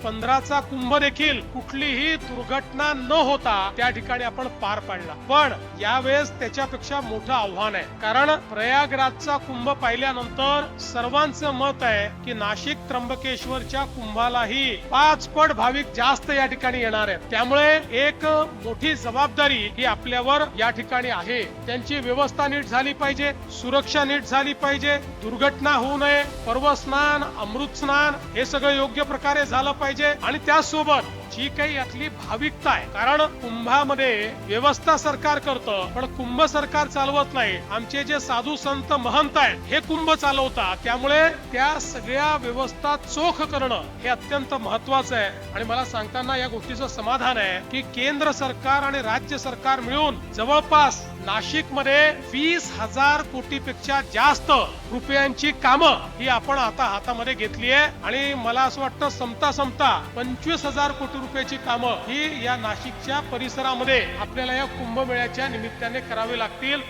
2015चा कुंभ देखील कुठलीही दुर्घटना न होता त्या ठिकाणी आपण पार पाडला। पण यावेळेस त्याच्यापेक्षा मोठं आव्हान आहे, कारण प्रयागराजचा कुंभ पाहिल्यानंतर सर्वांचं मत आहे की नाशिक त्र्यंबकेश्वरच्या कुंभालाही 5 पट भाविक जास्त या ठिकाणी येणार आहेत। त्यामुळे एक मोठी जबाबदारी ही आपल्यावर या ठिकाणी आहे। त्यांची व्यवस्था नीट झाली पाहिजे, सुरक्षा नीट झाली पाहिजे, दुर्घटना होऊ नये, पर्वस्नान, अमृत स्नान हे सगळं योग्य प्रकारे झालं पाहिजे। आणि त्यासोबत जी काही यातली भाविकता आहे, कारण कुंभामध्ये व्यवस्था सरकार करतं पण कुंभ सरकार चालवत नाही। आमचे जे साधू संत महंत आहेत हे कुंभ चालवतात, त्यामुळे त्या सगळ्या व्यवस्था चोख करणं हे अत्यंत महत्वाचं आहे। आणि मला सांगताना या गोष्टीचं समाधान आहे की केंद्र सरकार आणि राज्य सरकार मिळून जवळपास नाशिक मध्ये 20,000 कोटीपेक्षा जास्त रुपयांची कामं ही आपण आता हातामध्ये घेतली आहे। आणि मला असं वाटतं संपता 25,000 कोटी रुपयाची कामं ही या नाशिकच्या परिसरामध्ये आपल्याला या कुंभमेळ्याच्या निमित्ताने करावी लागतील।